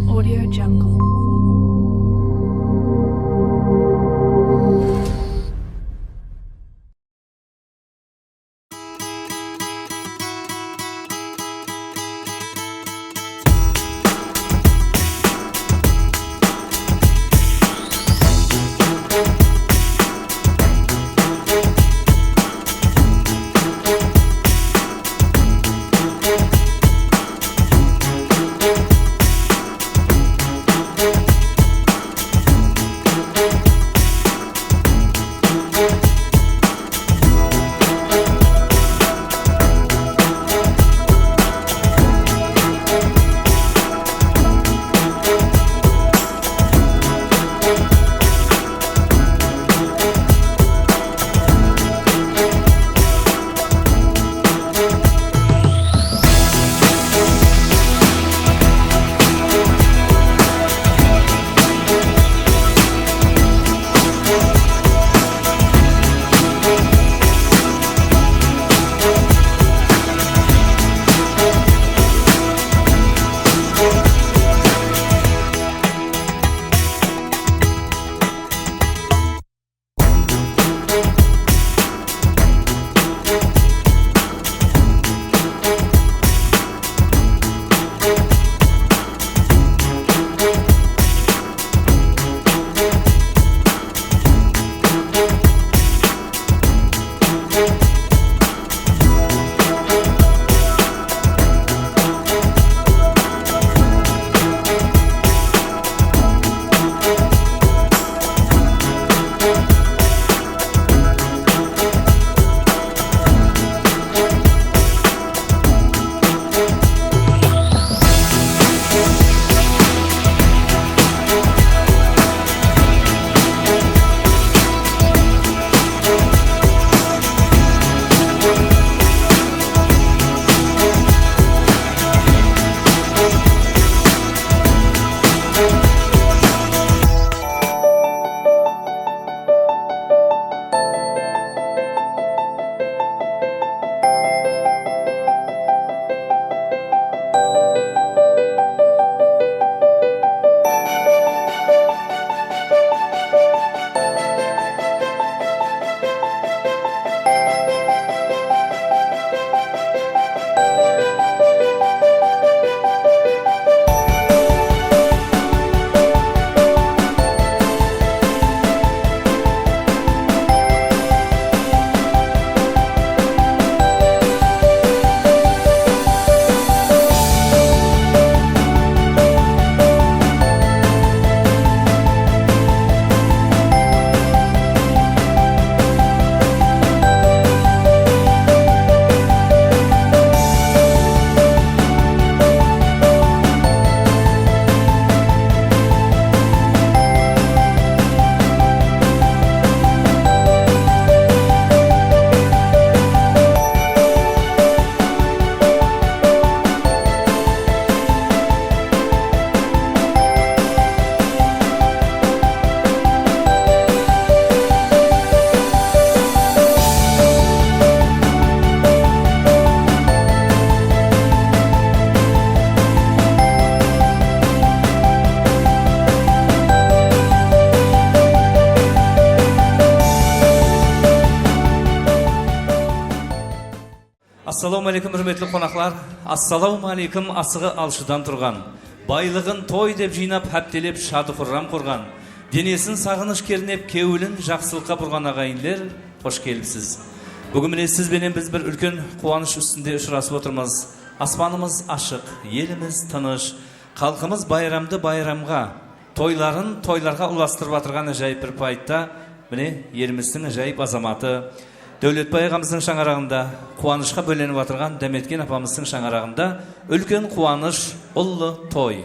Audio Jungle. Assalamu alaikum hürmetli konaklar. Assalamu alaikum asığı alşıdan turgan. Байлығын той деп жинап, хәптелеп, шады құррам құрған. Денесін сағыныш кернеп, кеуілін жақсылыққа бұрған ағайынлер, қош келіпсіз. Бүгін міне сізбенен біз бір үлкен қуаныш үстінде ұшырасып отырмыз. Аспанымыз ашық, еліміз тыныш, халқымыз байрамды байрамға, тойларын тойларға ұластырып атырған әжайып бір пайтта, міне еліміздің әжайып азаматы Дәулетбай ағамыздың шаңырағында қуанышқа бөленіп отырған Дәметкен апамыздың шаңырағында үлкен қуаныш ұлы той.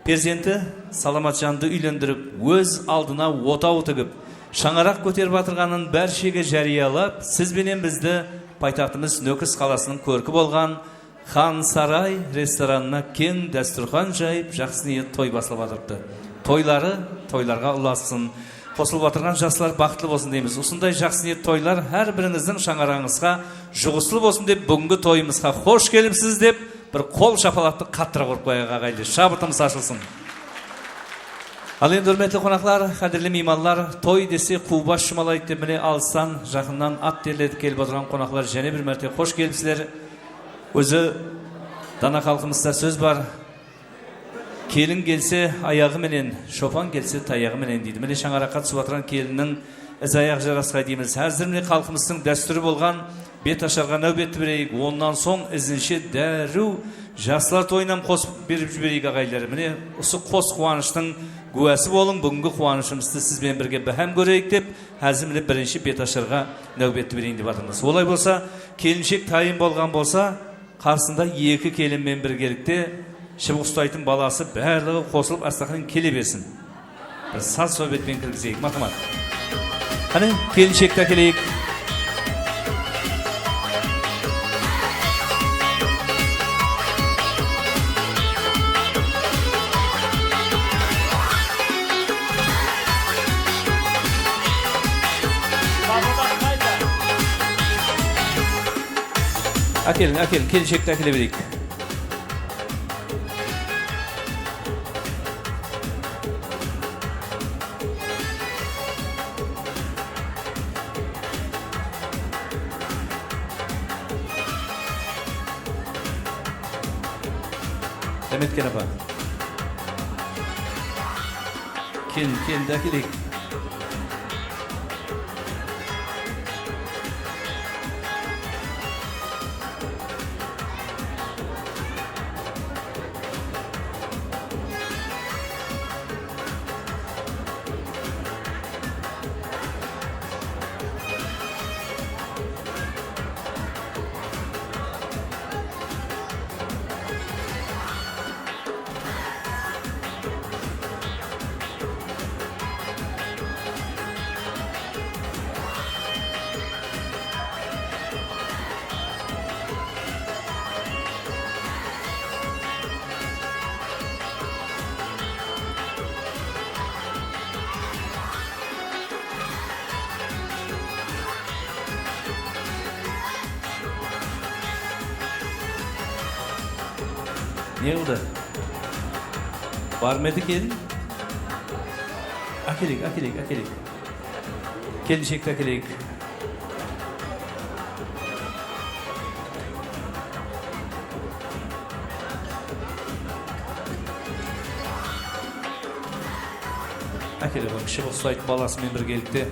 Перзенті Саламатжанды үйлендіріп, өз алдына отау тігіп, шаңырақ көтеріп отырғанын бәршеге жариялап, сізбенен бізді пайтақтымыз Нөкіс қаласының көркі болған Хан Сарай ресторанына кен дәстүрхан жайып, жақсы ниет той басылып атырыпты. Тойлары тойларға ұласын. Қосылып отырған жасылар бақытлы болсын дейміз. Осындай жақсы ниет тойлар әр біріңіздің шаңырағыңызға жұғысылы болсын деп, бүгінгі тойымызға қош келіпсіз деп bir kol şapalakты қаттырақ ұрып қояйық ағайлы. Шабытымыз ашылсын. Ал енді hürmetli қонақтар, қадірлі меймандар, той десе қубаш шымалайды деп міне алыстан, жақыннан ат терлетіп келіп отырған қонақлар және бір мәрте қош келіпсіздер. Өзі дана халқымызда сөз бар. Келін келсе аяғы менен, шопан келсе таяғы менен дейді. Міне шаңыраққа түсіп отырған келіннің із аяқ жарасқа дейміз. Әзір міне халқымыздың дәстүрі болған бет ашарға нәубетті берейік. Ондан соң ізінше дәру жаслар тойынан қосып беріп жіберейік ағайлар. Міне осы қос қуаныштың куәсі болың. Бүгінгі қуанышымызды сізбен бірге бәһәм көрейік деп, әзір міне бірінші бет ашарға нәубетті берейін деп жатырмыз. Олай болса, келіншек тайын болған болса, қарсында екі келінмен біргелікте шыбық ұстайтын баласы барлығы қосылып астақын келе берсін. Бір саз сөйбетпен кіргізейік. Мақамат. Қане, келіншекті әкелейік. Әкелін, келіншекті әкеле берейік. Demetken apa? Келінді әкелейік. Ne oldu? Var mıydı gelin? Akelik. Gelecekte akelik. Akelik bak, şıbık sayt balasымен біргелікте.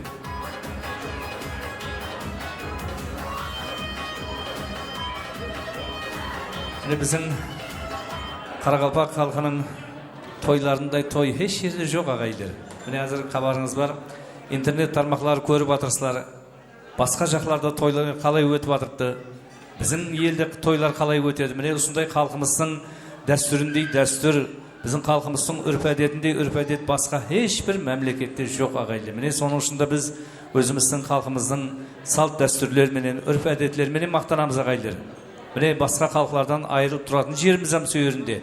Şimdi bizim Қарақалпақ халқының тойларындай той еш жерде жоқ ағайлар. Міне әзір хабарыңыз бар. Интернет тармақлары көріп атырсыздар. Басқа жақларда тойлар қалай өтіп атырыпты. Біздің елде тойлар қалай өтеді. Міне осындай халқымыздың дәстүріндей дәстүр, біздің халқымыздың үрп-әдетіндей үрп-әдет басқа ешбір мемлекетте жоқ ағайлар. Міне соның ішінде біз өзіміздің халқымыздың салт дәстүрлеріменен, үрп-әдетлеріменен мақтанамыз ағайлар. Міне басқа халқылардан айырылып тұратын жеріміз сөйірінде.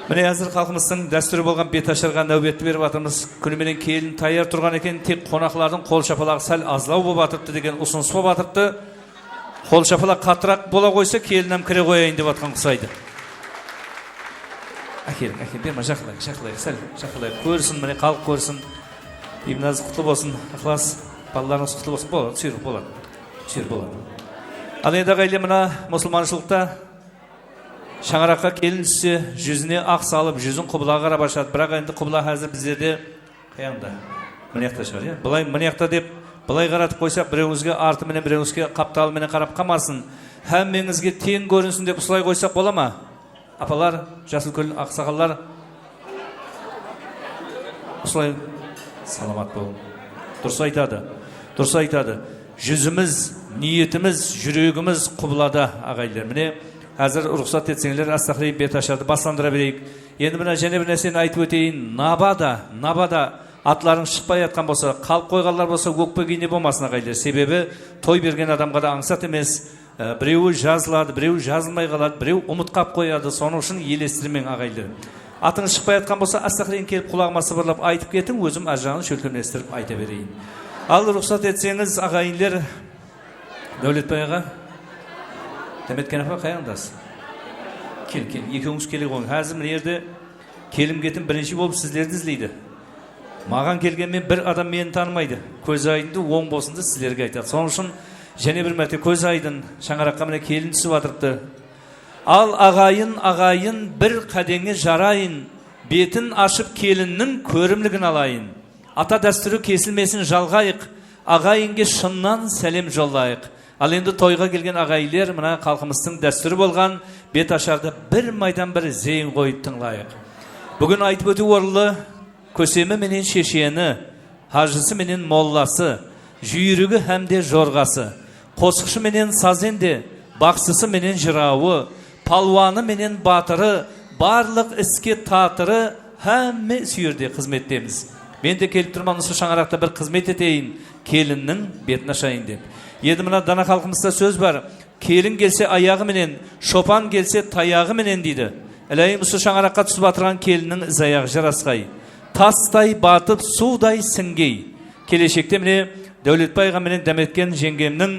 Міне әзір халқымыздың дәстүрі болған бет ашарға нәубетті беріп атырмыз. Күніменен келін таяр тұрған екен, тек қонақлардың қол шапалағы сәл азлау болып атырыпты деген ұсыныс болып атырыпты. Қол шапалақ қаттырақ бола қойса, келінім кіре қояйын деп атқан құсайды. Әкелің, берме, жақылайық, сәл жақылайық. Көрсін, міне халық көрсін. Имназ құтлы болсын, ықылас, балаларыңыз құтлы болсын. Болады, сүйір болады. Ал енді ағайлы мына мұсылманшылықта шаңыраққа келін түссе, жүзіне ақ салып, жүзін құбылаға қарап ашады. Бірақ енді құбыла әзір біздерде қаяңда? Мінеқта шығар, Бұлай мінеқта деп, бұлай қаратып қойсақ, біреуіңізге арты менен, біреуіңізге қапталы менен қарап қамасын. Әммеңізге тең көрінсін деп ұсылай қойсақ бола ма? Апалар, жасыл көл ақсақалар, ұсылай саламат болың. Дұрыс айтады. Жүзіміз, ниетіміз, жүрегіміз құбылада ағайлар. Міне әзір рұқсат етсеңлер астақырай бет ашарды басландыра берейік. Енді мына және бір нәрсені айтып өтейін. Набада атларың шықпай атқан болса, қалып қойғанлар болса, өкпе кейне болмасын ағайлар. Себебі той берген адамға да аңсат емес. Біреуі жазылады, біреуі жазылмай қалады, біреу ұмытқап қояды. Соның үшін елестірмен ағайлар. Атың шықпай атқан болса, астақырайын келіп құлағыма сыбырлап айтып кетің, өзім ажағын шөлкемлестіріп айта берейін. Ал рұқсат етсеңіз ағайынлер, Дәулетбай аға, Деметкен апа қаяңдасыз? Kел, екеуіңіз келе қойың. Қазір мына жерде келім кетім бірінші болып сіздерді іздейді. Маған келгенмен бір адам мені танымайды. Көз айдынды оң болсынды сіздерге айтады. Соның үшін және бір мәрте көз айдын шаңыраққа міне келін түсіп атырыпты. Ал ағайын бір қадеңе жарайын, бетін ашып келіннің көрімлігін алайын. Ата дәстүрі кесілмесін жалғайық, ағайынге шыннан сәлем жолдайық. Ал енді тойға келген ағайлер мына халқымыздың дәстүрі болған бет ашарды бір майдан бір зейін қойып тыңлайық. Бүгін айтып өту орынлы көсемі менен шешені, хажысы менен молласы, жүйрігі әмде жорғасы, қосықшы менен сазенде, бақсысы менен жырауы, палуаны менен батыры, барлық іске татыры әмме сүйірде қызметтеміз. Мен де келіп тұрман осы шаңырақта бір қызмет етейін, келіннің бетін ашайын деп. Еді мына дана халқымызда сөз бар, келін келсе аяғы менен, шопан келсе таяғы менен дейді. Әлейім осы шаңыраққа түсіп атырған келіннің із аяғы жарасқай. Тастай батып, судай сіңгей. Келешекте міне Дәулетбайға менен дәметкен жеңгемнің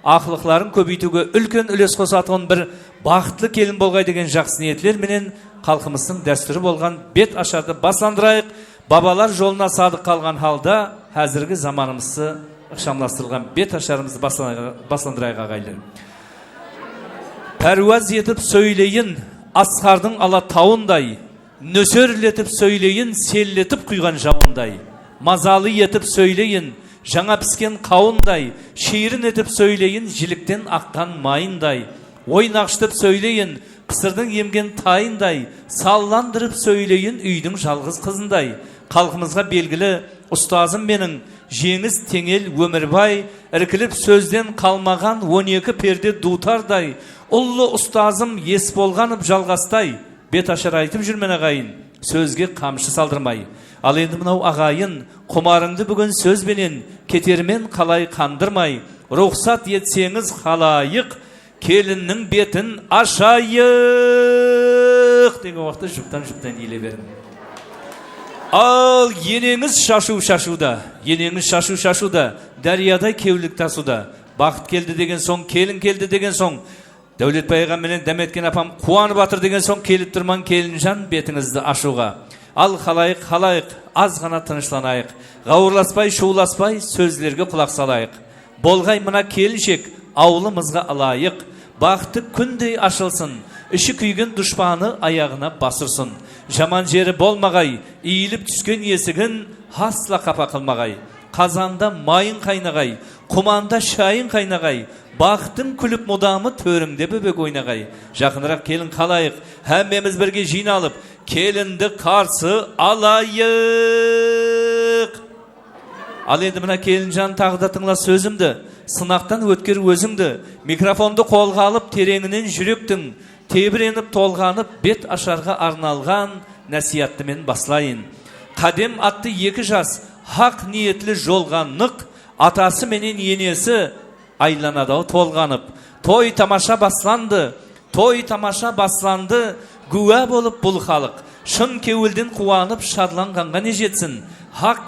ақылықларын көбейтуге үлкен үлес қосатын бір бақытлы келін болғай деген жақсы ниетлер менен халқымыздың дәстүрі болған бет ашарды басландырайық. Бабалар жолына садық қалған халда әзіргі заманымызды ықшамластырылған бет ашарымызды басландырайық ағайлар. Пәруаз етіп сөйлейін асқардың ала тауындай, нөсерлетіп сөйлейін селлетіп құйған жауындай, мазалы етіп сөйлейін жаңа піскен қауындай, шиірін етіп сөйлейін жіліктен аққан майындай, ойнақшытып сөйлейін пысырдың емген тайындай, салландырып сөйлейін үйдің жалғыз қызындай. Халқымызға белгілі ұстазым менің жеңіс теңел өмірбай, іркіліп сөзден қалмаған 12 перде дутардай, ұлы ұстазым ес болғанып жалғастай, бет ашар айтып жүрмен ағайын, сөзге қамшы салдырмай. Ал енді мынау ағайын, құмарыңды бүгін сөзбенен, кетермен қалай қандырмай, рұқсат етсеңіз қалайық, келіннің бетін ашайық деген уақытта жұптан еле берін. Ал енеңіз шашуда, дәриядай кеулік тасуда. Бақыт келді деген соң, келін келді деген соң, Дәулетбайға менен дәметкен апам қуанып батыр деген соң, келіп тұрман келінжан бетіңізді ашуға. Ал қалайық, аз ғана тынышланайық. Ғауырласпай, шуласпай, сөзлерге құлақ салайық. Болғай мына келіншек, аулымызға алайық. Бақыты күндей ашылсын, іші күйген дұшпаны аяғына басырсын. Жаман жері болмағай, иіліп түскен есігін асла қапа қылмағай. Қазанда майын қайнағай, құманда шайын қайнағай, бақытын күліп мұдамы төріңде бөбек ойнағай. Жақынырақ келін қалайық, әммеміз бірге жиналып, келінді қарсы алайық. Ал енді мына келінжан тағда тыңла сөзімді, сынақтан өткер өзіңді, микрофонды қолға алып тереңінен жүректің, тебіреніп толғанып бет ашарға арналған нәсиятты мен баслайын. Қадем атты 2 жас, хақ ниетлі жолғанық, атасы менен енесі айланадау толғанып. Той тамаша басланды, гуә болып бұл халық. Шын кеуілден қуанып шадланғанға не жетсін, хақ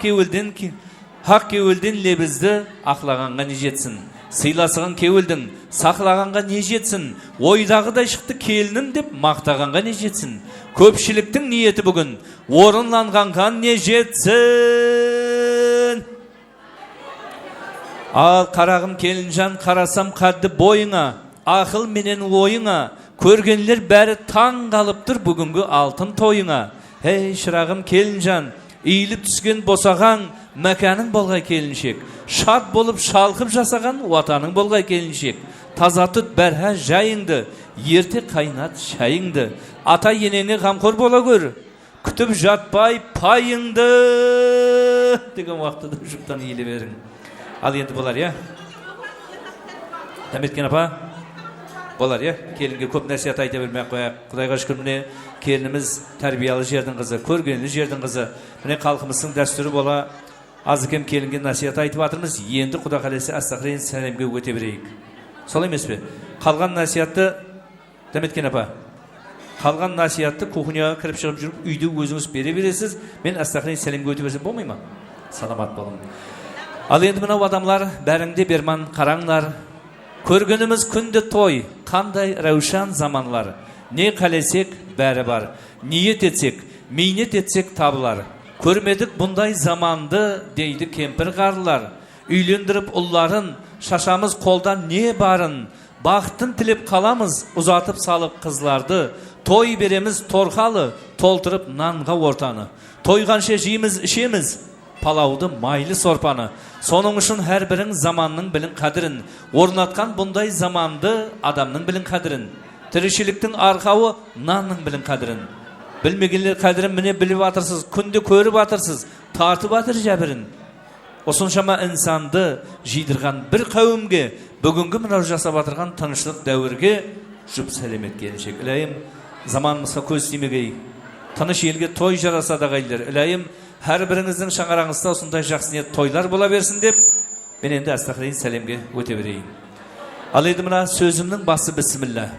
кеуілден лебізді ақлағанға не жетсін. Сыйласыған кеуілдің сақлағанға не жетсін, ойдағыдай шықты келінім деп мақтағанға не жетсін. Көпшіліктің ниеті бүгін орынланғанға не жетсін. Ал қарағым келінжан, қарасам қадды бойыңа, ақыл менен ойыңа, көргенлер бәрі таң қалып тұр бүгінгі алтын тойыңа. Ей шырағым келінжан, иіліп түскен босаған мәкәнің болғай келіншек, шат болып шалқып жасаған ватаның болғай келіншек. Таза тұт бәрхә жайыңды, ерте қайнат шайыңды, ата енеңе қамқор бола көр, күтіп жатпай пайыңды деген уақытта жұптан еле берің. Ал енді болар, я? Дәметкен апа? Болар, я? Келінге көп нәрсият айта бермей қояқ. Құдайға шүкір, міне келініміз тәрбиялы жердің қызы, көргенлі жердің қызы. Міне халқымыздың дәстүрі бола аз кем келінге насият айтып атырмыз. Енді Құда қаласа астақырайын сәлемге өте берейік. Сол емес пе? Қалған насиятты, Дәметкен апа, қалған насиятты кухняға кіріп шығып жүріп, үйді өзіңіз бере бересіз. Мен астақырайын сәлемге өте берсем болмай ма? Саламат болың. Ал енді мынау адамлар, бәріңде берман қараңлар. Көргеніміз күнде той, қандай рәушан заманлар. Ne kalesek bäri bar. Niyet etsek, meynet etsek tabılar. Körmedik bunday zamandı deydi kempir garlar. Üylendürüp ulların, şaşamız koldan ne barın? Baktın tilip kalamız, uzatıp salıp kızlardı. Toy beremiz torhalı, tolturup nanga ortanı. Toyganşa jiyimiz işimiz, palavdı maylı sorpanı. Sonun üçün her birin zamanның bilin kadirin. Ornatkan bunday zamandı adamның bilin kadirin. Tirişiliktin arkağı nanның bilin kadirin. Bilmeginler kadirin mine bilip atırsız, kunde körüp atırsız, tartıp atır jabirin. Osunşama insandı jiydirgan bir kavimge, bugünkü mına jasap atırgan tanışlık däwirge jup selemet gelecek. İlayim, zamanımızda köz demegey. Tanış elge toy jarasa da gaylar. İlayim, her birinizin şaňarağınızda osunday jakсы niyet toylar bola bersin dep, men endi astaqyň selemge öte bereyim. Alaydy mına sözümniň basy bismillah.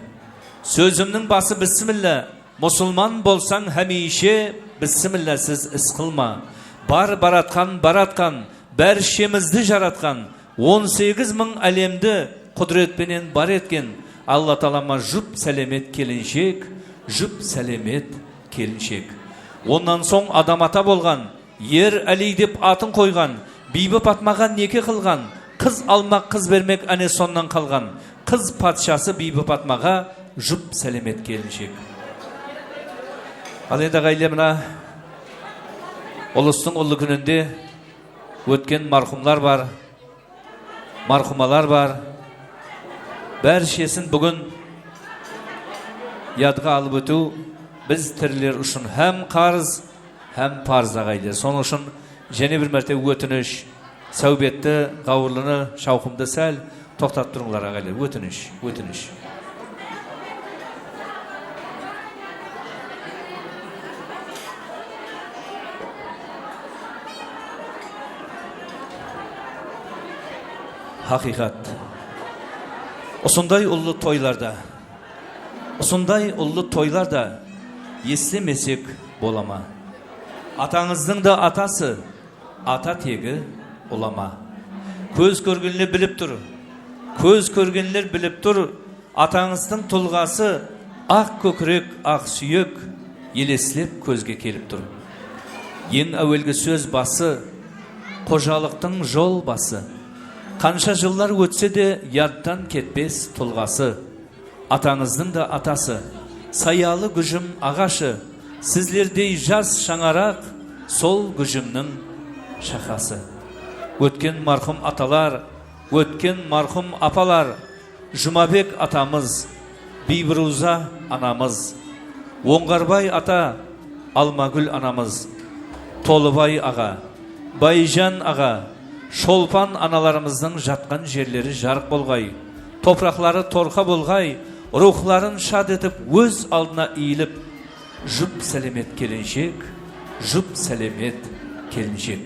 Sözümniň basy bismillah. Musulman bolsaň hemişe bismillahsiz is kılma. Baratkan, berşemizdi jaratkan. 18 000 alemdi kudret benen bar etken. Allah Taalama jup selemet kelinşek, jup selemet kelinşek. Ondan soň adam ata bolgan, yer Ali dep atın koygan, Bibi Fatmaga neke kılgan, kız almak kız vermek ane sondan kalgan. Kız patşası Bibi Fatmaga jup selemet kelinşek. Al endi gaýlemina Ulustyň ully gününde ötken marhumlar var, marhumalar var. Berşesin bugün yadga alıp ötü biz tiriler üçün hem qarız hem farz agaylar. Son üçün jene bir mertebe ötünüş, söhbetde gawurlyny şawkymda sel toktat durunglar agaylar. Ötünüş. Hakikat. Osunday ullu toylarda yeslemesek bolama. Ataňyzdyň da atası, ata tegi olama. Köz körgünler bilip dur. Ataňyzdyň tulgasy ak kökrek, ak süýek yeleslep közge kelip dur. Yen awelgi söz bası, kojalyktың jol bası. Kanşa yıllar ötse de yaddan ketbes tulgası. Ataňyzdyň da atası, sayalı güjüm agaşı. Sizlerdey jas şaňarak, sol güjümniň şakası. Ötken marhum atalar, ötken marhum apalar, Jumabek atamız, Bibruza anamız, Oňgarbay ata, Almagül anamız, Tolubay aga, Bayjan aga, Şolpan analarımızın jatkan jerleri jarık bolgay, topraklary torka bolgay, ruhların şad etip öz aldyna iýilip, jup selemet kelinşek.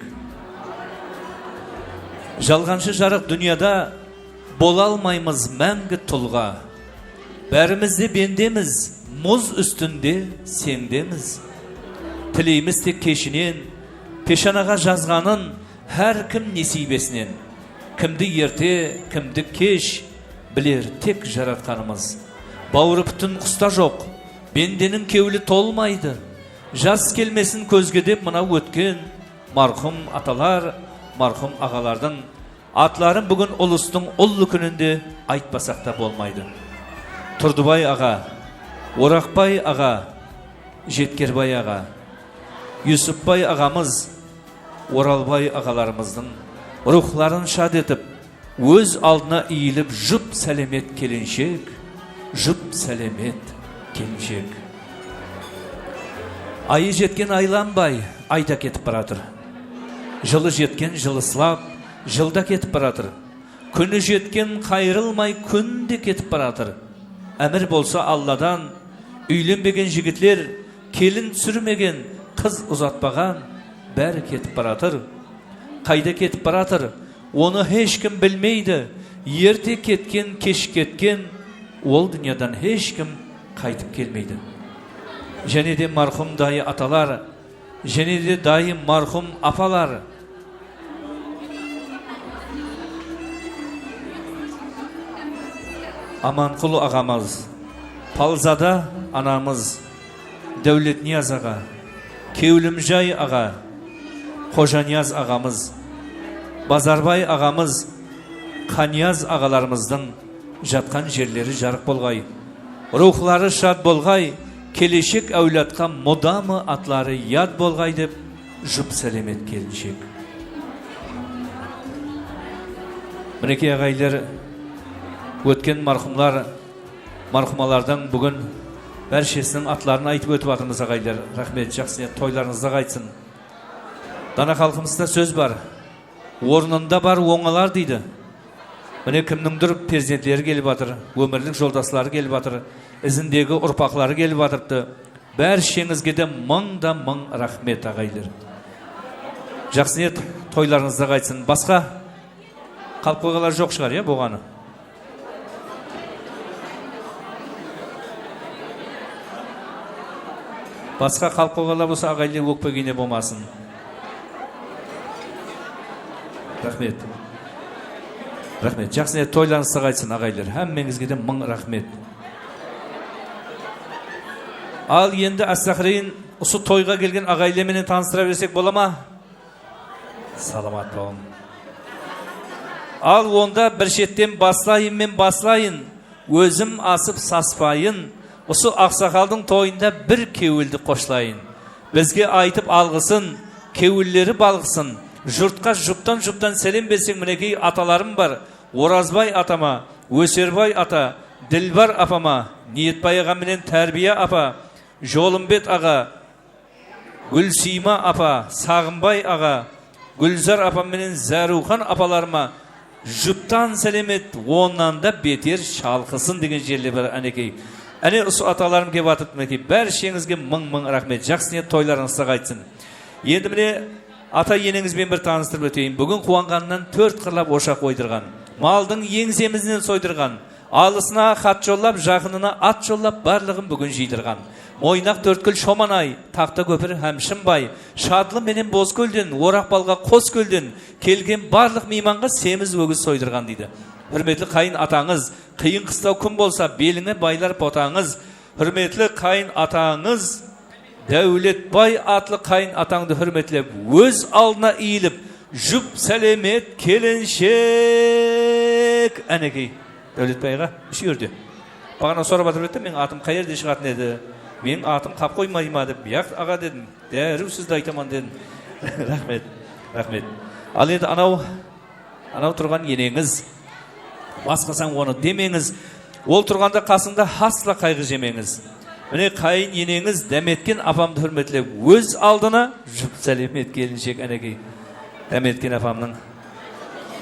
Jalgançy jarık dünyada bolalmaymız mäňgi tulga. Bärimizde bendemiz, muz üstünde sendemiz. Tileyimiz tek keşinin, peşanaga жазганын her kim nesibesinin. Kimdi yerte, kimdi keş, biler tek jaratkanımız. Bawry bütün kusta jok, bendenin kewli tolmaydı. Jas kelmesin közge dep mına ötken marhum atalar, marhum agalardan atların bugün ulustyň ully gününde aýtpasak da bolmaydı. Turdubay aga, Orakbay aga, Jetkerbay aga, Yusupbay agamız, Oralbay agalarımızın ruhların şad etip, öz aldyna iýilip jup selemet kelinşek. Ayı jetken aylanbay, ayda ketip baradır. Жылы jetken жылыslap, жылda ketip baradır. Күnü jetken kayrılmay, күnde ketip baradır. Emir bolsa Allah'dan, üýlenbegen jigitler, kelin sürmegen, kız uzatpagan, bäri ketip baradır. Kayda ketip baradır. Onu hiç kim bilmeydi. Yerte ketken, keş ketken, ol dünyadan hiç kim kaytıp gelmeydi. Jene de marhum dahi atalar, jene de dahi marhum apalar. Amankulu agamız, Палзада анамыз, Дәулетнияз аға, Кеулімжай аға, Қожанияз ағамыз, Базарбай ағамыз, Қанияз ағаларымыздың жатқан жерлері жарық болғай. Рухлары шат болғай, келешек әулатқа мұдамы атлары яд болғай деп жұп сәлемет келіншек. Мінеке ағайлар, өткен мархумалардан бүгін бәршесінің атларын айтып өтіп атымыз ағайлар. Рахмет, жақсы, тойларыңызда қайтсын. Дана халқымызда сөз бар. Орнында бар оңалар дейді. Міне кімніңдір перзентлері келіп атыр, өмірлік жолдаслары келіп атыр, ізіндегі ұрпақлары келіп атырыпты. Бәршеңізге де мың рахмет ағайлар. Жақсы ниет, тойларыңызда қайтсын. Басқа қалып қойғалар жоқ шығар, болғаны. Басқа қалып қойғалар болса ағайлар өкпегене болмасын. Рахмет. Рахмет. Жақсы ниет, тойларыңызда қайтсын ағайлар. Әммеңізге де мың рахмет. Ал енді астақырейін ұсы тойға келген ағайларменен таныстыра берсек бола ма? Саламат болың. Ал онда бір шеттен баслайын, өзім асып саспайын, ұсы ақсақалдың тойында бір кеуілді қошлайын. Бізге айтып алғысын, кеуіллері балғысын. Жұртқа жұптан сәлем берсең, мінекей аталарым бар. Оразбай атама, Өсербай ата, Ділбар апама, Ниетбай аға менен Тәрбия апа, Жолымбет аға, Гүлсима апа, Сағымбай аға, Гүлзар апам менен Зәрухан апаларыма жұптан сәлемет, оннан да бетер шалқысын деген жерле бар әнекей. Әне ұсы аталарым кеп атып, мінекей, бәр шеңізге мың рахмет. Жақсы ниет, тойларыңызда қайтсын. Енді міне ата енеңізбен бір таныстырып өтейін. Бүгін қуанғаннан 4 қырлап ошақ ойдырған, малдың еңсемізінен сойдырған, алысына хат жоллап, жақынына ат жоллап, барлығын бүгін жидырған. Мойнақ төрткіл Шоманай, Тақта көпір Әмшімбай, Шадлы менен Бозкөлден, Орақбалға Қоскөлден келген барлық мейманға семіз өгіз сойдырған дейді. Хүрметлі қайын атаңыз, қиын қыстау күн болса, беліңе байлар потаңыз. Хүрметлі қайын атаңыз, Дәулетбай атлы қайын атаңды хүрметлеп, өз алдына иіліп, жұп сәлемет келіншек. Әнекей, Дәулетбайға үші өрді. Бағана сорап атыр өтті, мен атым қай жерде шығатын еді? Мен атым қап қоймай ма деп, яқ аға дедім, дәру сізді айтаман дедім. Рахмет. Ал енді анау тұрған енеңіз, басқасаң оны демеңіз, ол тұрғанда қасыңда хасла қайғы жемеңіз. Міне қайын енеңіз Дәметкен апамды хүрметлеп, өз алдына жұп сәлемет келіншек. Әнекей, Дәметкен апамның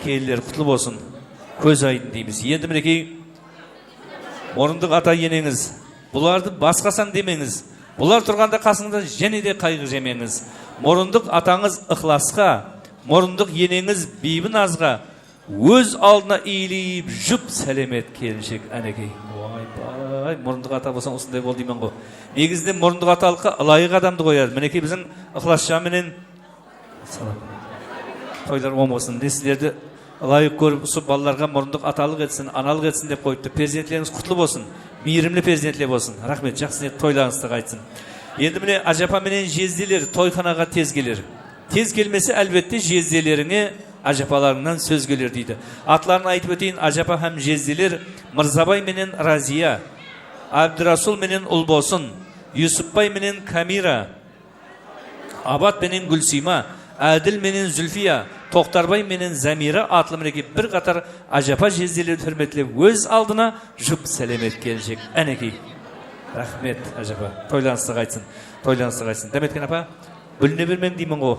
келілері құтлы болсын, көз айдын дейміз. Енді мінекей, орындық ата енеңіз, бұларды басқасаң демеңіз. Бұлар тұрғанда қасыңда және де қайғы жемеңіз. Мұрындық атаңыз ықласқа, мұрындық енеңіз бейбін азға, өз алдына иіліп, жұп сәлемет келіншек. Әнекей, мұрындық ата болсаң осындай бол деймін ғой. Негізде мұрындық аталыққа лайық адамды қояды. Мінекей біздің ықласша менен тойлар болмасын. Сіздерді лайық көріп, осы балаларға мұрындық аталық етсін, аналық етсін деп қойыпты. Перзентлеріңіз құтлы болсын, мейірімлі перзентлер болсын. Рахмет, жақсы ниет, тойларыңызды қайтсын. Енді міне ажапа менен жезделер тойханаға тез келер. Тез келмесе әлбетте жезделеріңе ажапаларыңнан сөз келер дейді. Атларын айтып өтейін. Ажапа һәм жезделер Мырзабай менен Разия, Абдырасул менен Ұлбосын, Юсупбай менен Камира, Абат менен Гүлсима, Әділ менен Зүлфия, Тоқтарбай менен Замира атлы мінеке бір қатар ажапа жезделер хүрметлеп, өз алдына жұп сәлемет келіншек. Әнекей, рахмет ажапа, тойларыңызды қайтсын. Дәметкен апа, бүліне бермең деймін ғой.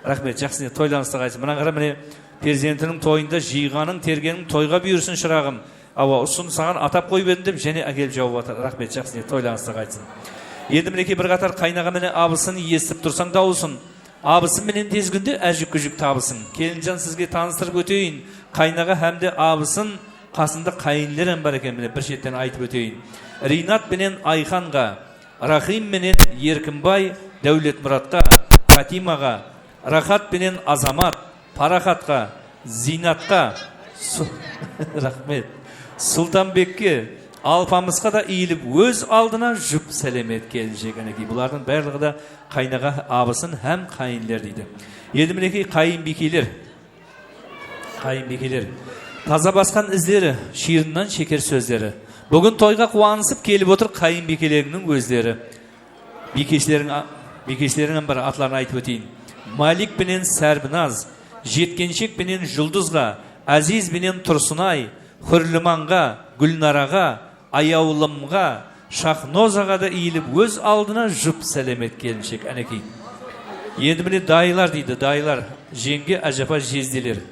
Рахмет, жақсы, тойларыңызды қайтсын. Мұнан қара міне перзентінің тойында жиғаның, тергенің тойға бүйірсін шырағым. Ава, ұсын саған атап қойып едім деп, және әкеліп жауып атыр. Рахмет, жақсы, тойларыңызды қайтсын. Енді мінеке бір қатар қайнаға менен абысын естіп тұрсаң дауылсын. Абысын менен тез күнде әжік-күжік табысын. Келінжан сізге таныстырып өтейін. Қайнаға әмде абысын қасында қайынлерін бар екен, бір шеттен айтып өтейін. Ринат менен Айханға, Рахим менен Еркінбай, Дәулет Мұратқа, Фатимаға, Рахат менен Азамат, Парахатқа, Зинатқа, Рахмет, Сұлтанбекке, Alpamызға да иіліп, өз алдына жұп сәлемет келіншек. Бұлардың барлығы да қайнаға абысын һәм қайынлер дейді. Енді мінекей қайынбикелер. Таза басқан іздері, шиырынан шекер сөздері. Бүгін тойға қуанысып келіп отыр қайынбикелерінің өздері. Бикешілерінің бір атларын айтып өтейін. Малик пенен Сәрбіназ, Жеткеншек пенен Жұлдызға, Әзиз пенен Тұрсынай, Хүрліманға, Гүлнараға, Аяулымға, Шахнозаға да иіліп, өз алдына жұп сәлемет келіншек. Әнекей. Енді міне дайылар дейді, дайылар, жеңге әжапа жезделер.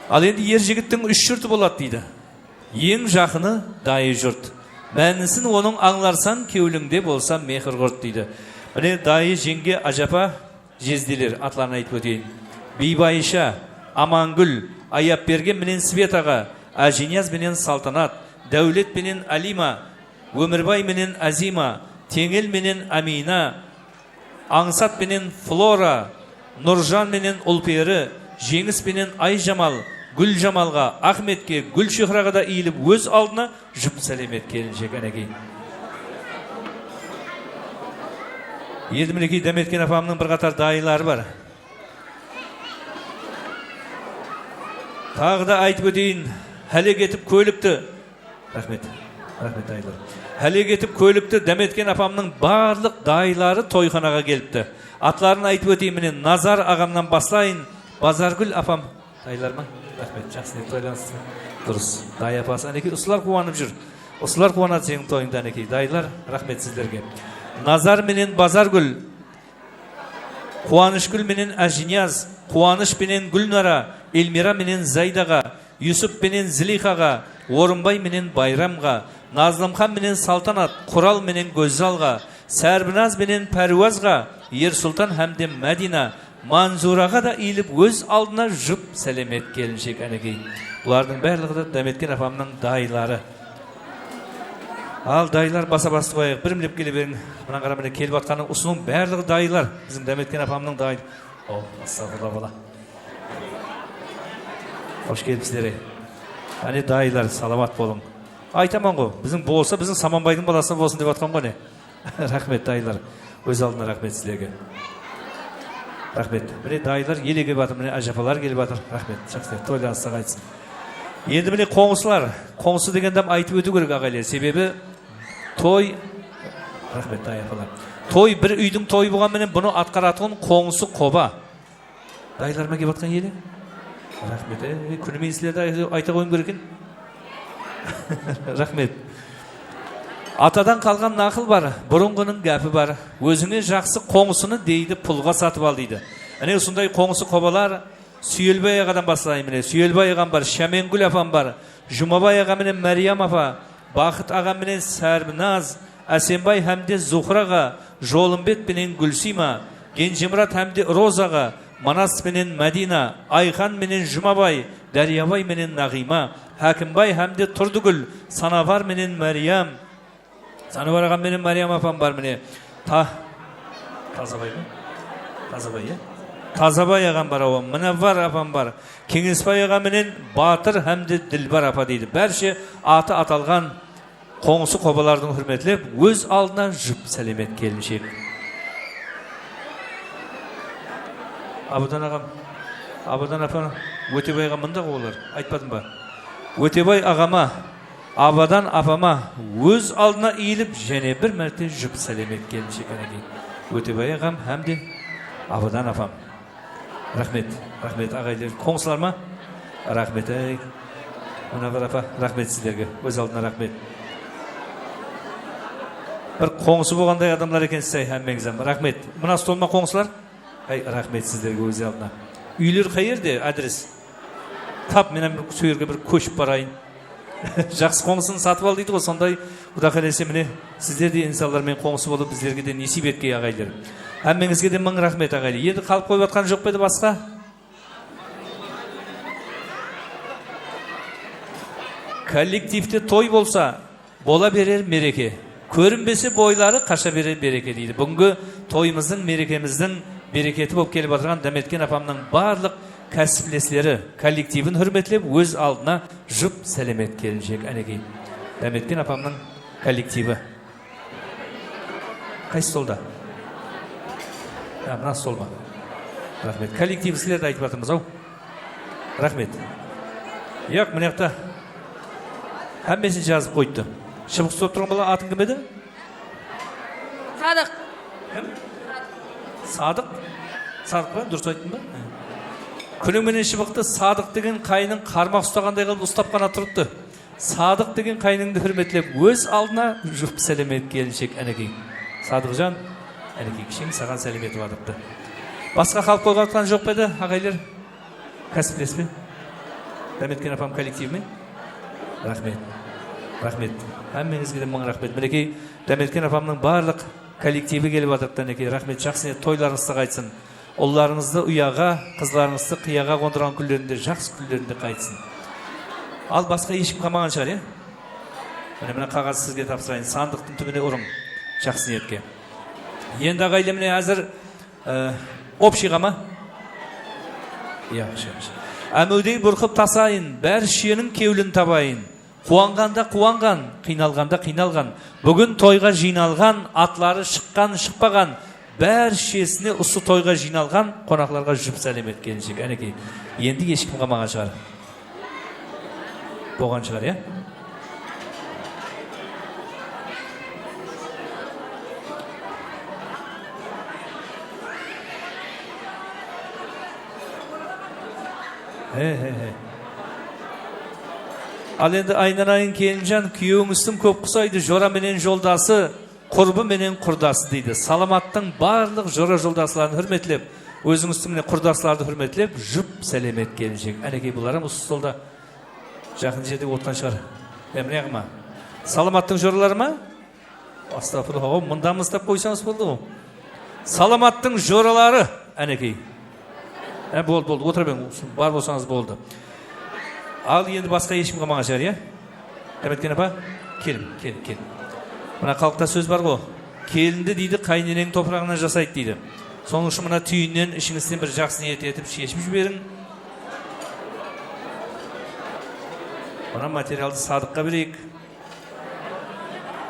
Ал енді ер жігіттің үш жұрты болады дейді. Ең жақыны дайы жұрт. Мәнісін оның аңларсан, кеуліңде болса мехір құрт дейді. Міне дайы жеңге әжапа жезделер, атларын айтып өтейін. Бейбайша, Амангүл, Аяпберген менен Светаға, Әжинияз менен Салтанат, Дәулет менен Алима, Өмірбай менен Азима, Теңел менен Амина, Аңсат менен Флора, Нұржан менен Ұлпері, Жеңіс менен Айжамал, Гүл Жамалға, Ахметке, Гүл Шехраға да иіліп, өз алдына жұп сәлемет келіншек. Әнекей. Енді мінекей Дәметкен апамның бір қатар дайылары бар. Тағы да айтып өтейін, әлек етіп көлікті, рахмет дайылар. Әлек етіп көлікті Дәметкен апамның барлық дайылары тойханаға келіпті. Атларын айтып өтейін, міне Назар ағамнан бастайын, Базаргүл апам, дайылар ма? Рахмет, жақсы тойлансыз. Дұрыс, дай апасы, әнекей, ұсылар қуанып жүр. Ұсылар қуанады сенің тойыңда, әнекей. Дайылар, рахмет сіздерге. Назар менен Базаргүл, Қуанышгүл менен Әжинияз, Қуаныш менен Гүлнара, Элмира менен Зайдаға, Юсуп менен Зілихаға, Орынбай менен Байрамға, Назлымхан менен Салтанат, Құрал менен Гөззалға, Сәрбіназ менен Пәруазға, Ерсұлтан һәмде Мәдина, Манзураға да иіліп, өз алдына жұп сәлемет келіншек. Әнекей. Бұлардың барлығы да Дәметкен апамның дайылары. Ал дайылар баса-басты қойық, бір мілеп келе берің. Мұнан қара міне келіп атқаның ұсының барлығы дайылар. Біздің Дәметкен апамның дайыл. Астағфирулла бала. Қош келіпсіздер. Әне дайылар, саламат болың. Айтаман ғой, біздің болса, біздің Саманбайдың баласы болсын деп атқан ғой не. Рахмет дайылар. Өз алдына рахмет сіздерге. Рахмет. Міне дайылар елеге батыр, міне әжапалар келіп батыр. Рахмет. Жақсы, тойланысқа қайтсын. Енді міне қоңысылар. Қоңысы дегендем айтып өту керек ағайлар. Себебі той, рахмет дайапалар. Той бір үйдің той болған менен бұны атқаратын қоңысы қоба. Дайыларма келіп атқан елі? Рахмет. Күнімен сілерді айта қойым керек екен. Рахмет. Атадан қалған нақыл бар, бұрынғының гәпі бар. Өзіңе жақсы қоңысыны дейді пұлға сатып ал дейді. Әне осындай қоңысы қобалар Сүйелбай ағадан бастайын міне. Сүйелбай ағам бар, Шәменгүл апам бар, Жұмабай аға менен Мәриям апа, Бақыт аға менен Сәрбіназ, Әсенбай һәмде Зухраға, Жолымбет менен Гүлсима, Генжемрат һәмде Розаға, Манас менен Мәдина, Айхан менен Жұмабай, Дәрябай менен Нағима, Хәкімбай һәмде Тұрдыгүл, Санавар менен Мәриям, Санавар ағам менен Мәриям апам бар міне. Тазабай ма? Тазабай, е? Тазабай ағам бар, Мінәввар апам бар, Кеңесбай ағам менен Батыр һәмде Дилбар апа дейді. Бәрше аты аталған қоңысы қобалардың хүрметлеп, өз алдына жұп сәлемет келіншек. Абыдан ағам, Абыдан апам, Өтебай ағам мұнда олар, айтпадым ба? Өтебай ағама, Абадан апама, өз алдына иіліп, және бір мәрте жұп сәлемет келіншек. Өтебай ағам һәмде Абадан апам. Рахмет, рахмет ағайлар. Қоңсылар ма? Рахмет, әй. Мұнавар апа, рахмет сіздерге. Өз алдына рахмет. Бір қоңсы болғандай адамлар екен сәй, әммеңізім. Рахмет. Мұна столма қоңсылар? Әй, рахмет сіздерге өз алдына. Үйлер қайерде, адрес? Тап, менен бір сөйерге бір көшіп барайын. Жақсы қоңсын сатып ал дейді ғой, сондай Құда қаласа міне сіздерде инсалармен қоңсы болып біздерге де несіп еткен ағайлар. Әммеңізге де мың рахмет ағайлар. Енді қалып қойып атқан жоқ па еді басқа? Коллективте той болса, бола берер мереке. Көрінбесе бойлары қаша берер береке дейді. Бүгінгі тойымыздың, мерекеміздің берекеті болып келіп отырған Дәметкен апамның барлық кәсіплеслері коллективін хүрметлеп, өз алдына жұп сәлемет келіншек. Әнекей. Дәметкен апамның коллективі. Қайсы столда? Мына стол ма? Рахмет. Коллективі сілерді айтып жатырмыз, ау? Рахмет. Яқ, мына жақта әммесін жазып қойды. Шыбық ұстап тұрған бала атын кім еді? Садық. Кім? Садық? Садық па? Дұрыс айттың ба? Күнің менен шыбықты Садық деген қайының қармақ ұстағандай қылып ұстап қана тұрыпты. Садық деген қайныңды хүрметлеп, өз алдына жұп сәлемет келіншек әнекей. Садықжан, әнекей кішің саған сәлемет вадыпты. Басқа қалып қойғатқан жоқ па еді, ағайлар? Кәсіптес пе? Дәметкен апам коллектив ме? Рахмет. Рахмет. Әммеңізге де мың рахмет. Мінекей, Дәметкен апамның барлық коллективі келіп атырды. Әнекей, рахмет. Жақсы тойларыңызды қайтсын. Оларыңызды ұяға, қызларыңызды қияға қондырған күлдерінде, жақсы күлдерінде қайтсын. Ал басқа ешкім қалмаған шығар, е? Міне қағаз сізге тапсырайын. Сандықтың түбіне ұрың. Жақсы ниетке. Енді ағайлы міне әзір общиға ма? Яқшы. Әмөдей бұрқып тасайын, бәр шиенің кеулін табайын. Қуанғанда қуанған, қиналғанда қиналған. Бүгін тойға жиналған, атлары шыққан, шықпаған. Бәр шиесіне ұсы тойға жиналған, қонақларға жүп сәлемет келіншек. Әнекей, енді ешкім қалмаған шығар. Болған шығар, е? Ал енді айналайын келінжан, күйеуіңіздің көп құсайды, жора менен жолдасы, құрбы менен құрдасы дейді. Саламаттың барлық жора жолдасыларын хүрметлеп, өзіңіздің менен құрдасыларды хүрметлеп, жүп сәлемет келіншек. Әнекей бұларым осы столда жақын жерде отқан шығар. Әміне ағыма. Саламаттың жоралары ма? Астапырылға, мұндамыз тап қойсаңыз болды ғой. Саламаттың жоралары, әнекей. Болды, отыр бен, бар болсаңыз болды. Ал енді басқа ешкім қалмаған шығар, е? Дәметкен апа, келін. Мына халықта сөз бар ғой. Келінді дейді, қайненең топырағынан жасайды дейді. Соның үшін мына түйіннен ішіңізден бір жақсы ниет етіп шешіп жіберің. Мына материалды Садыққа берейік.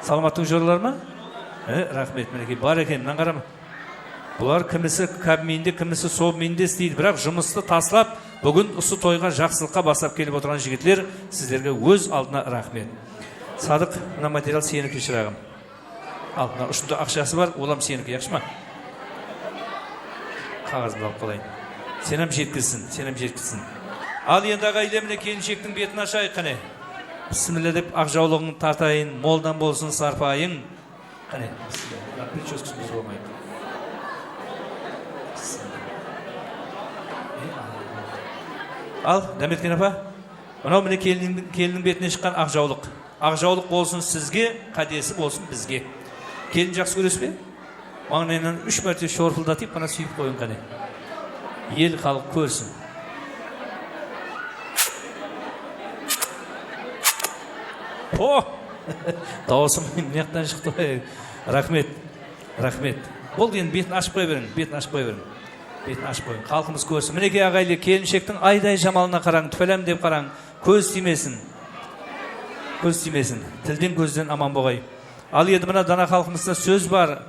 Саламаттың жоралары ма? Рахмет, мінекей, бар екен, мынан қарама. Бұлар кімісі кәбмейінде, кімісі собмейінде істейді. Бірақ жұмысты таслап, бүгін ұсы тойға жақсылыққа басап келіп отырған жігітлер, сіздерге өз алдына рахмет. Садық, мына материал сенікі шырағым. Ал, мына ұшында ақшасы бар, олам сенікі, яқшы ма? Қағазын алып қалайын. Сенім жеткізсін. Ал енді ағайлеміне келіншектің бетін ашайық, қане. Бісміллә деп ақ жаулығын тартайын, молдан болсын сарпайың. Қане, бісміллә. Ал, Дәметкен апа, мынау міне келіннің бетіне шыққан ақ жаулық. Ақ жаулық болсын сізге, қадесі болсын бізге. Келін жақсы көресіз бе? Маңнайынан 3 мәрте шорпылдатып, қана сүйіп қойын қане. Ел халық көрсін. О! Дауысым мияқтан шықты. Рахмет. Болды енді бетін ашып қой берің. Бетін ашып қойын. Халқымыз көрсін. Мінеке ағайлы келіншектің айдай жамалына қараң, түфәлем деп қараң. Көз тимесін. Тілден көзден аман болғай. Ал еді мына дана халқымызда сөз бар.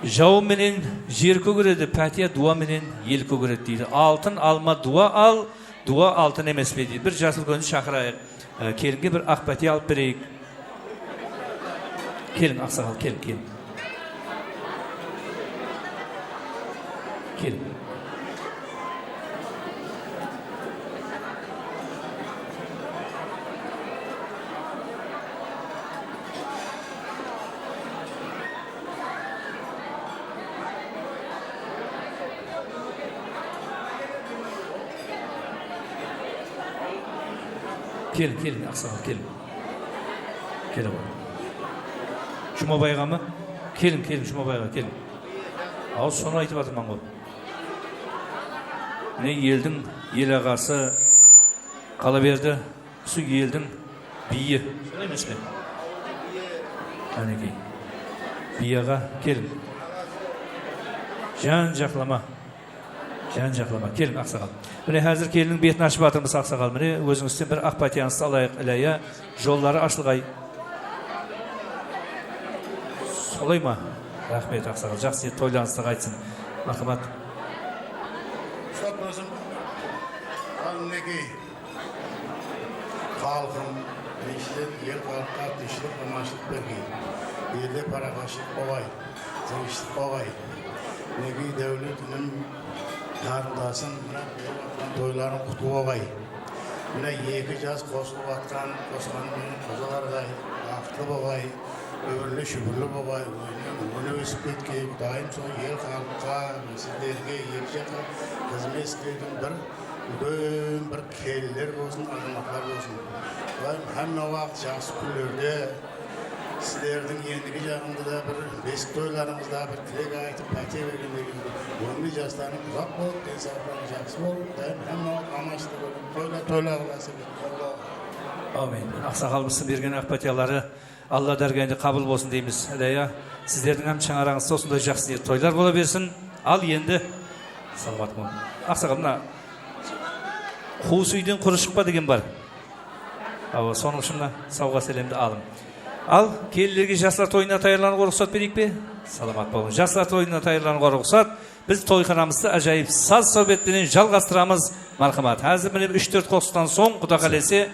Жауы менен жер көгереді, пәтия дуа менен ел көгереді дейді. Алтын алма дуа ал, дуа алтын емес пе дейді. Бір жасыл көзді шақырайық. Келінге бір ақ пәтия алып берейік. Келін, ақсақал, келін. Келін, ақсақал, келін. Келін. Жұмабайға ма? Келін, Жұмабайға, келін. Ал соны айтып атырман ғой. Не елдің ел ағасы қала берді, су елдің бейі. Солай емес пе? Әнекей. Бияға келін. Жан жақлама. Жан-жақтама. Келin ақсақал. Міне қазір келіннің бетін ашып жатырмыз ақсақал. Міне өзіңізден бір ақ патиянысты алайық. Ілая жоллары ашылғай. Солай ма? Рахмет ақсақал. Жақсы тойланысты қайтсын. Мархамат. Çok özüm. Anneki halkım işlet yer halkta işlet amaçlık belki. Yerde para kaşık olay. Seviştik olay. Neki devletinin yarındasın. Toyların kutu olay. Yine yeki caz koslu batkan koslanın kozalarday. Aklı olay. Öbürlü şübürlü olay. Onu ösüp etki. Daim son yer halkta sizlerge yekşe hizmet istedim bir kelliler olsun, azınlıklar olsun. Hem vakit şahsı küllerde sizlerden yendiki жағында da bir besk toylarımızda bir tilek aytıp pati vergendeki önlü jastlarını uzak bolup, densaklarını жақсы bolup, hem vakit amaçlı bolup, toylar olası bir. Amin. Ақсақалымыздың берген ақ патиялары Алла дәргейінде қабыл болсын дейміз. Ілая, сіздердің әм шаңараңызда осындай жақсы тойлар бола берсін. Ал енді саламат болың. Ақсақал, мына қуыс үйден құры шықпа деген бар. Соның үшін мына сауға сәлемді алым. Ал келілерге жастар тойына тайырлануға рұқсат берейік пе? Саламат болың. Жастар тойына тайырлануға рұқсат. Біз тойханамызды әжайып саз советпенен жалғастырамыз. Мархамат. Әзір міне 3-4 қосықтан соң Құда қалесе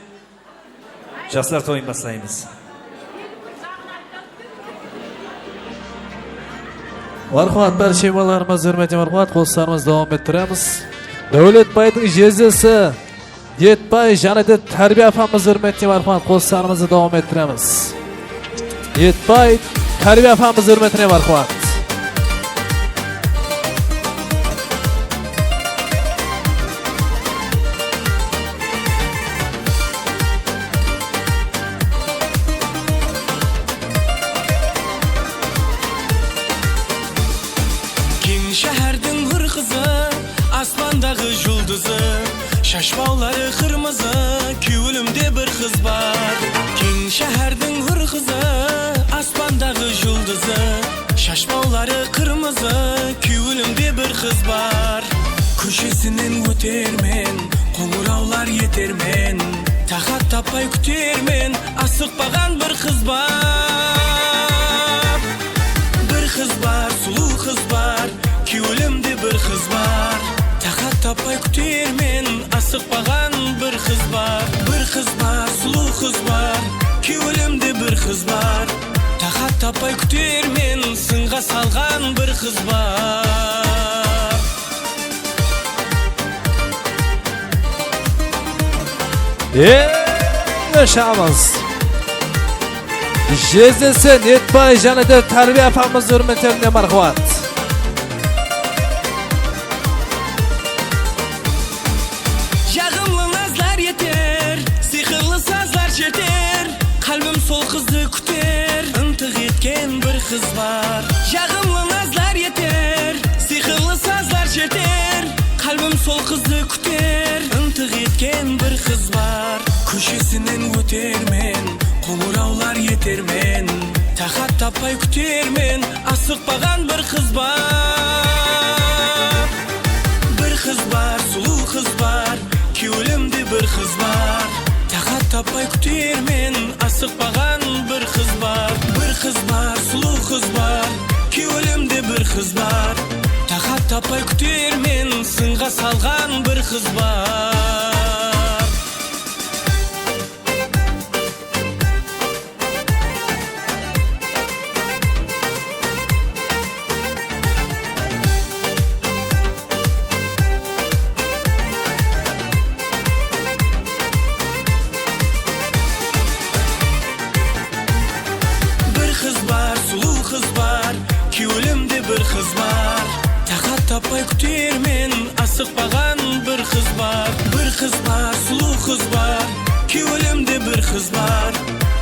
жастар тойын бастаймыз. Marhamat barchalarimiz hurmatli marhamat qo'shiqlarimiz davom ettiramiz. Davlatbayning jezasi Yetbay janida tarbiya afamiz hurmatli marhamat qo'shiqlarimizni davom ettiramiz. Yetbay tarbiya afamiz hurmatli marhamat. Şaşmaları kırmızı, küvülümde bir kız var. King şehirдің hür kızı, asmandağı yıldızı. Şaşmaları kırmızı, küvülümde bir kız var. Köşesinden ötermen, qo'ng'irowlar yetermen. Taxat tapay kütermen, asıqpagan bir kız var. Bir kız var, sulu kız var, küvülümde bir kız var. Taxat tapay kütermen, asıqpagan bir kız var. Bir kız var, sulu kız var, küvülümde bir kız var. Taxat tapay kütermen, sınğa salgan bir kız var. Yaşamız. Jezasi Yetbay janida tarbiya afamiz hurmatli marhamat. Kalbim sol kızı küter, ıntık etken bir kız var. Yağımlı nazlar yeter, sihirli sazlar çeter. Kalbim sol kızı küter, ıntık etken bir kız var. Köşesinden ötermen, qo'ng'irowlar yetermen. Taxat tapay kütermen, asıqpagan bir kız var. Bir kız var, sulu kız var, küvülümde bir kız var. Taxat tapay kütermen, asıqpagan bir kız var. Bir kız var, sulu kız var, küvülümde bir kız var. Taxat tapay kütermen, sınğa salgan bir kız var. Tapay kütermen, asıqpagan bir kız var. Bir kız var, sulu kız var, küvülümde bir kız var.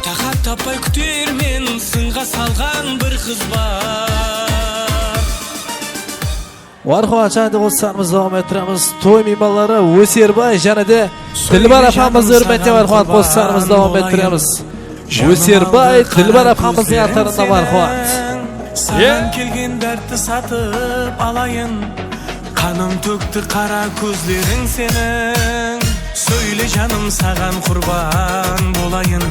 Taxat tapay kütermen, sınğa salgan bir kız var. Marhamat janida qo'shiqlarimizni davom ettiramiz. To'y mehmonlari O'serbay janida Dilbar afamiz hurmatli marhamat qo'shiqlarimizni davom ettiramiz. O'serbay Dilbar afamizning atarida marhamat. Sen kelgen dertni satıp alayın. Kanım töktü kara gözlerin senin. Söyle canım sağan kurban bolayın.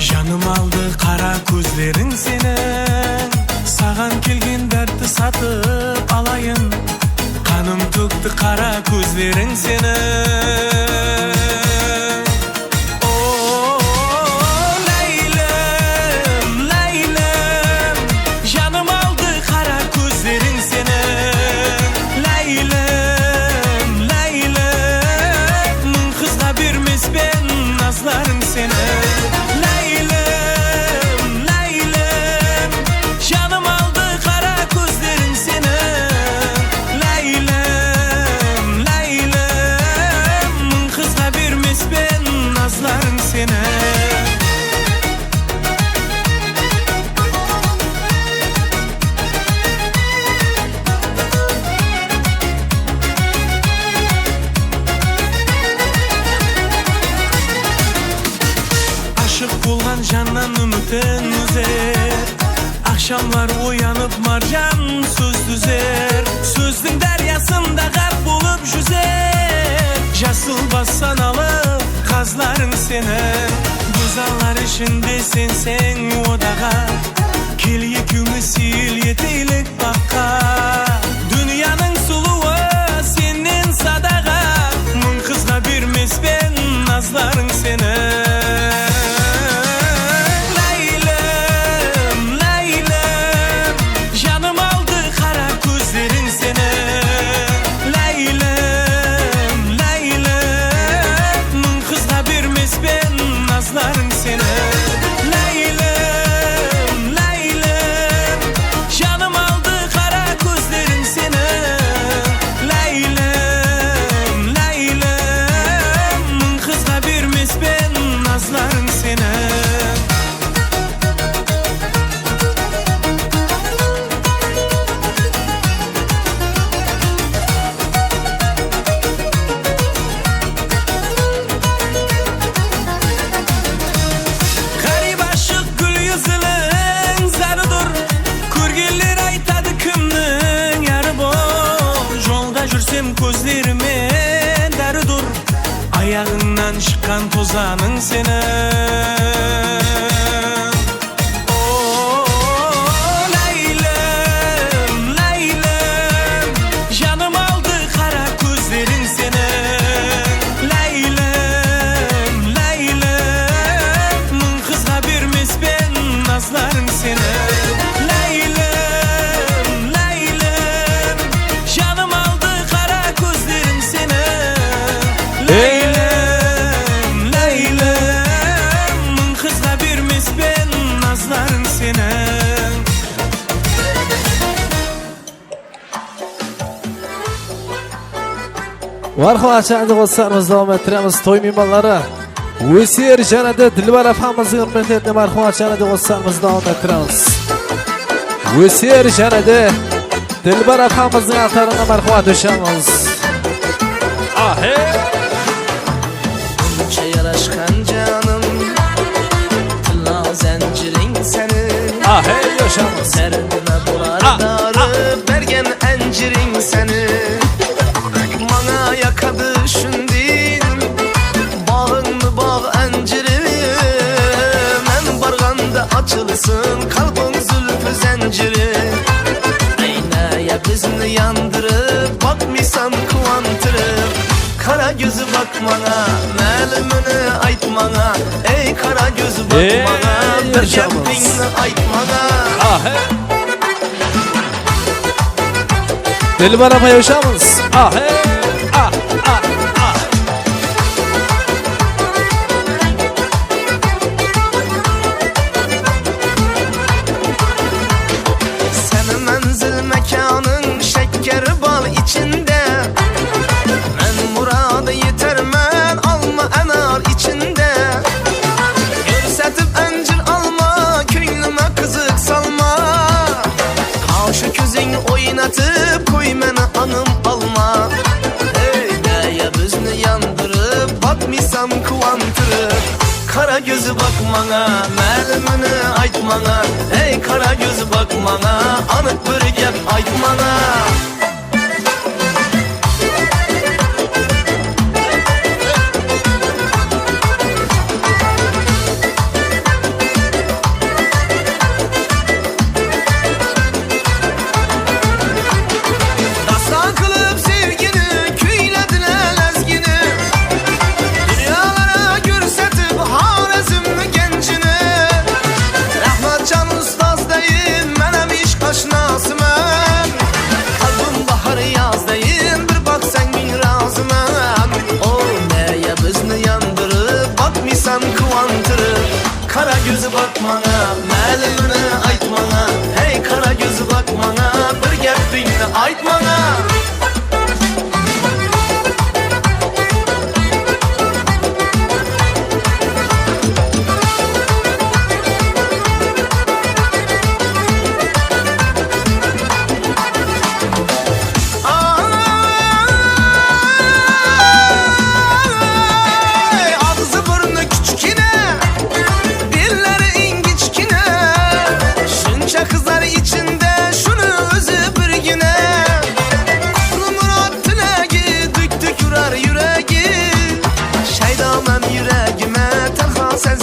Canım aldı kara gözlerin senin. Sağan kelgen dertli satıp alayın. Kanım töktü kara gözlerin senin. Candan ümitin üzer. Akşamlar uyanıp marcan söz düzer. Sözdün deryasında garp bulup yüzer. Jasıl bassan alıp kazların senin. Güzeller içinde sen odağa. Kel yekümü sil yeteylik bakka. Dünyanın suluğu senin sadağa. Mın kızga birmez ben nazların senin. Gözlerime deridur. Ayağından çıkan tozanın senin. Leylem, Leylem, canım aldı kara gözlerin senin. Leylem, Leylem, mın kızga birmez ben nazların senin. Leylem, Leylem, mın kızga birmez ben nazların senin. Varxo'achani dostlarimiz davom ettiramiz. To'y mehmonlari O'sir janada Dilbar afamizning hurmatli marhumatchani dostlarimiz davom ettiramiz. O'sir janada Dilbar afamizning atarına marhumat döşamiz. Ahe. Bunca yaraşkan canım, tilla zincirin senin. Ahe yaşamız. Derdime bular darı, bergen encirin senin. Bana yakadı şündin, bağınlı bağ encirim. Men barganda açılsın, kalbin zülfü zenciri. Aynaya bizni yandırıp, bakmisam kuvantırıp. Kara gözü bakmana, melimini aytmana. Ey kara gözü bakmana, bir gepini aytmana. Dilbar apa yaşamız. Ahe. Senin menzil mekanın şeker bal içinde. Men muradı yetermen alma enar içinde. Görsetip encir alma, köynüme kızık salma. Kaşı közün oynatıp koy meni anım alma. Hey neye bizni yandırıp, bakmisam kuvantırıp. Kara gözü bakmana, melimini aytmana. Ey kara gözü bakmana, anık bir gep aytmana. Kara gözü bakmana, məlimini aytmana. Hey kara gözü bakmana, bir gəpingni aytmana.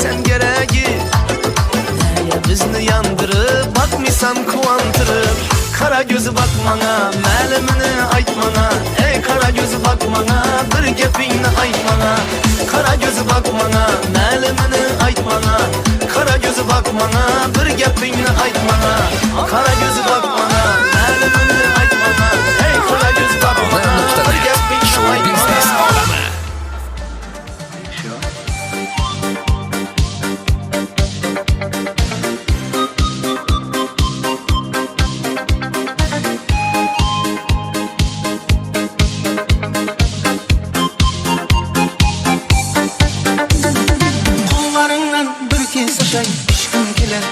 Sen geregi bizni yandırıp bakmısan kuvantırıp kara gözü bakmana məlimini aytmana ey kara gözü bakmana bir gepingni aytmana kara gözü bakmana məlimini aytmana kara gözü bakmana bir gepingni aytmana kara gözü bakmana məlimini aytmana ey kara gözü bakmana bir gepingni aytmana. Düşkün gelir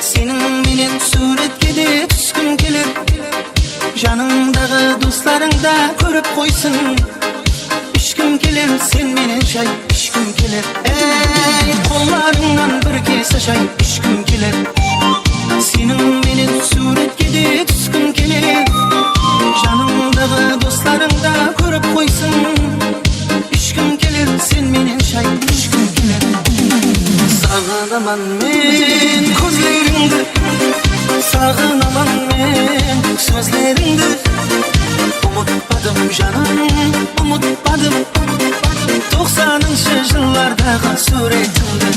senin menen suretke de düşkün gelir janımdağı dostlarında görüp koysun düşkün gelir sen menen çay düşkün gelir ey kollarından bir kese çay düşkün gelir senin menen suretke de düşkün gelir janımdağı dostlarında görüp koysun düşkün gelir sen menen çay düşkün gelir. Sağınaman men gözlerinde Sağınaman men sözlerinde Umutmadım canım, umutmadım 90'ınшы yıllardağı suretinde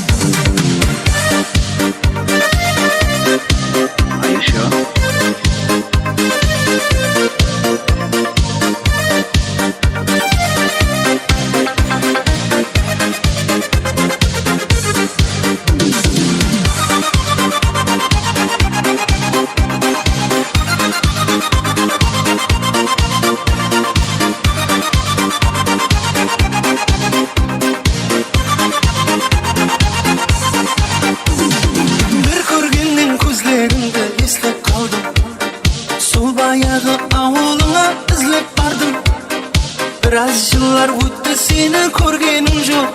Biraz yıllar ötті seni körgenim жоқ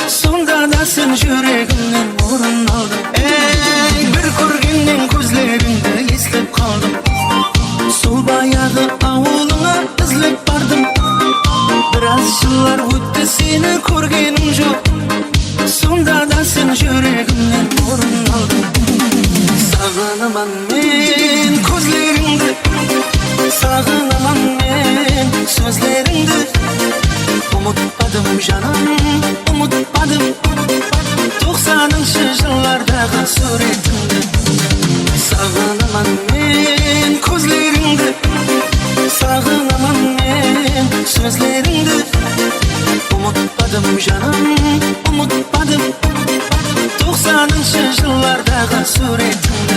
Sonda da sen yüreğimden orun aldın Ey bir körgenden gözlerinde eslep kaldım Sol bayağı avuluna izlep bardım Biraz yıllar ötті seni körgenim жоқ Sonda da sen yüreğimden orun aldın Sağınaman men gözlerinde Sağınaman men sözlerinde Umutmadım canım, umutmadım 90'ınшы yıllardağı suretinde Sağınaman men gözlerinde Sağınaman men sözlerinde Umutmadım canım, umutmadım 90'ınшы yıllardağı suretinde